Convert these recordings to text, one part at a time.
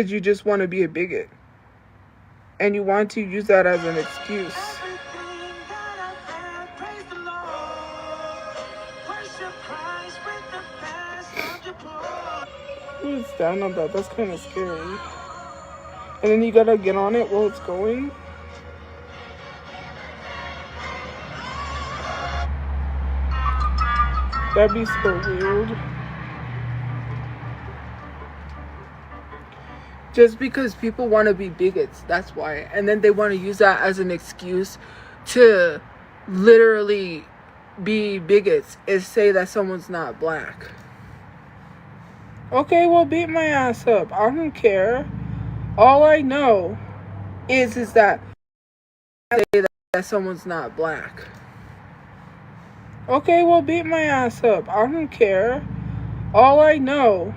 You just want to be a bigot. And you want to use that as an excuse. Who's down on that? That's kind of scary. And then you gotta get on it while it's going. That'd be so weird. Just because people want to be bigots, that's why. And then they want to use that as an excuse to literally be bigots and say that someone's not black. Okay, well, beat my ass up. I don't care. All I know is that say that someone's not black. Okay, well, beat my ass up. I don't care. All I know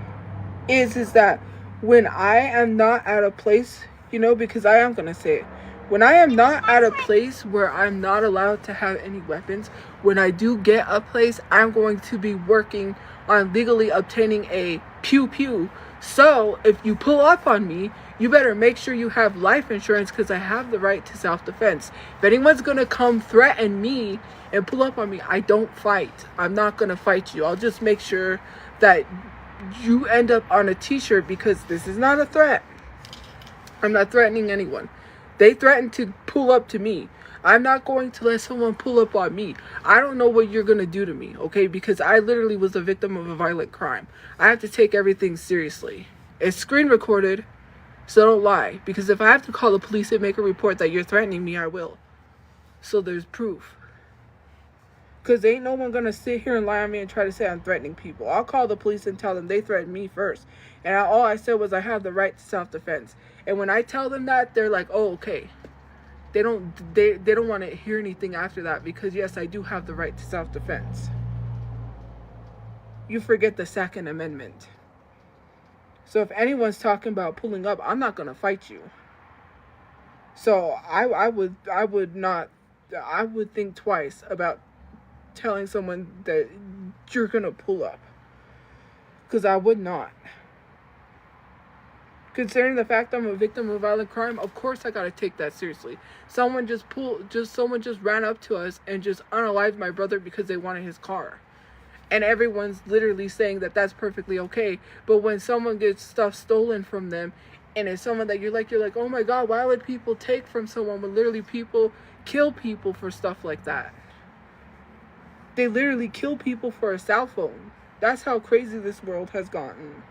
is that when I am not at a place, because I am going to say it. When I am not at a place where I'm not allowed to have any weapons, when I do get a place, I'm going to be working on legally obtaining a pew-pew. So, if you pull up on me, you better make sure you have life insurance because I have the right to self-defense. If anyone's going to come threaten me and pull up on me, I don't fight. I'm not going to fight you. I'll just make sure that you end up on a t-shirt because this is not a threat. I'm not threatening anyone. They threatened to pull up to me. I'm not going to let someone pull up on me. I don't know what you're going to do to me, okay? Because I literally was a victim of a violent crime. I have to take everything seriously. It's screen recorded, so don't lie. Because if I have to call the police and make a report that you're threatening me, I will. So there's proof. Because ain't no one going to sit here and lie on me and try to say I'm threatening people. I'll call the police and tell them they threatened me first. And all I said was I have the right to self-defense. And when I tell them that, they're like, oh, okay. They don't want to hear anything after that because, yes, I do have the right to self-defense. You forget the Second Amendment. So if anyone's talking about pulling up, I'm not going to fight you. So I would think twice about telling someone that you're gonna pull up, because I would not. Considering the fact I'm a victim of violent crime, of course I gotta take that seriously. Someone just ran up to us and just unalived my brother because they wanted his car, and everyone's literally saying that that's perfectly okay. But when someone gets stuff stolen from them, and it's someone that you're like, oh my god, why would people take from someone when literally people kill people for stuff like that? They literally kill people for a cell phone. That's how crazy this world has gotten.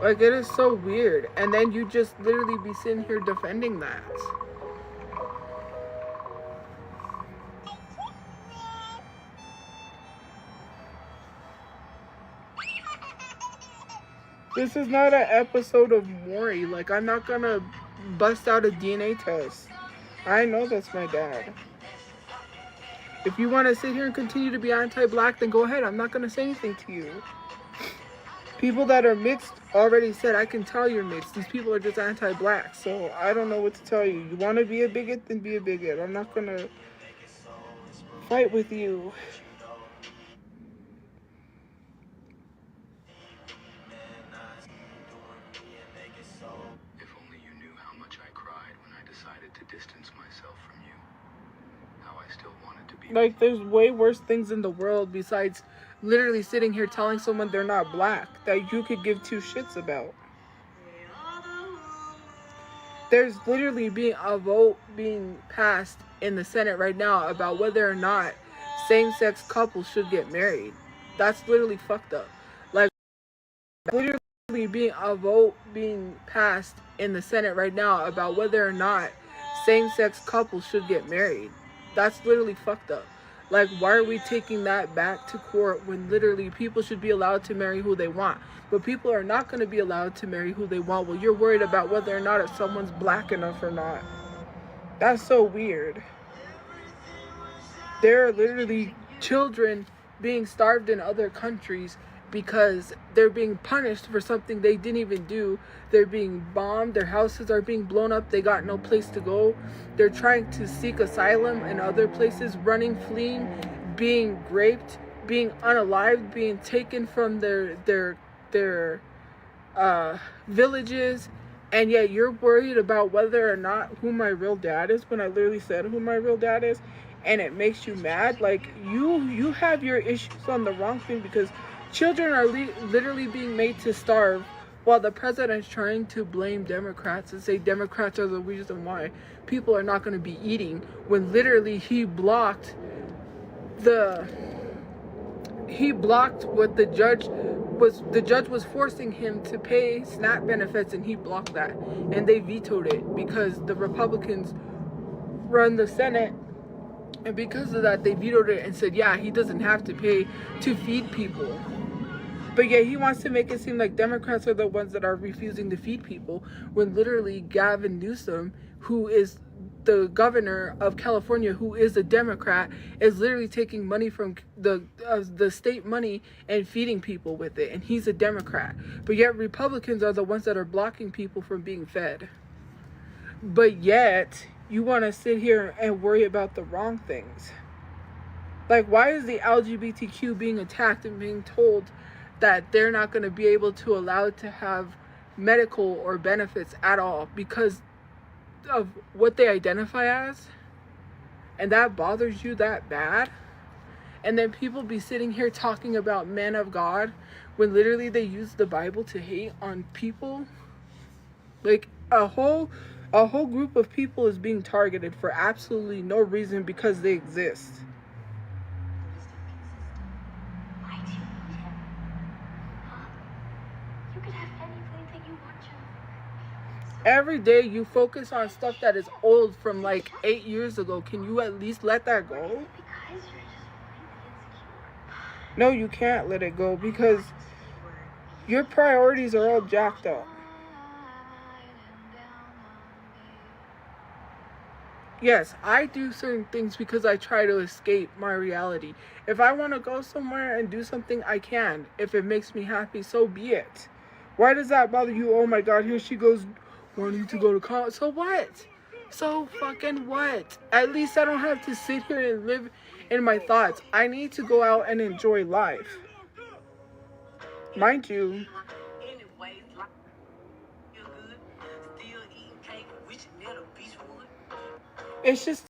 Like, it is so weird. And then you just literally be sitting here defending that. This is not an episode of Maury. Like, I'm not gonna bust out a DNA test. I know that's my dad. If you want to sit here and continue to be anti-black, then go ahead. I'm not gonna say anything to you. People that are mixed already said, I can tell you're mixed. These people are just anti-black. So I don't know what to tell you. You want to be a bigot, then be a bigot. I'm not gonna fight with you. Like, there's way worse things in the world besides literally sitting here telling someone they're not black that you could give two shits about. There's literally a vote being passed in the Senate right now about whether or not same-sex couples should get married. That's literally fucked up. Like, literally a vote being passed in the Senate right now about whether or not same-sex couples should get married. That's literally fucked up. Like, why are we taking that back to court when literally people should be allowed to marry who they want? But people are not going to be allowed to marry who they want. Well, you're worried about whether or not if someone's black enough or not. That's so weird. There are literally children being starved in other countries, because they're being punished for something they didn't even do. They're being bombed, their houses are being blown up, they got no place to go. They're trying to seek asylum in other places, running, fleeing, being raped, being unalived, being taken from their villages. And yet you're worried about whether or not who my real dad is, when I literally said who my real dad is, and it makes you mad. Like, you have your issues on the wrong thing, because children are literally being made to starve, while the president's trying to blame Democrats and say Democrats are the reason why people are not going to be eating, when literally he blocked what the judge was forcing him to pay SNAP benefits, and he blocked that, and they vetoed it because the Republicans run the Senate. And because of that, they vetoed it and said, yeah, he doesn't have to pay to feed people. But yeah, he wants to make it seem like Democrats are the ones that are refusing to feed people, when literally Gavin Newsom, who is the governor of California, who is a Democrat, is literally taking money from the state money and feeding people with it. And he's a Democrat. But yet Republicans are the ones that are blocking people from being fed. But yet you want to sit here and worry about the wrong things. Like, why is the LGBTQ being attacked and being told that they're not going to be able to allow it to have medical or benefits at all because of what they identify as? And that bothers you that bad? And then people be sitting here talking about men of God when literally they use the Bible to hate on people. Like, a whole group of people is being targeted for absolutely no reason because they exist. Every day you focus on stuff that is old from like 8 years ago. Can you at least let that go? No, you can't let it go, because your priorities are all jacked up. Yes, I do certain things because I try to escape my reality. If I want to go somewhere and do something, I can. If it makes me happy, so be it. Why does that bother you? Oh my God, here she goes wanting to go to college. So what? So fucking what? At least I don't have to sit here and live in my thoughts. I need to go out and enjoy life. Mind you, it's just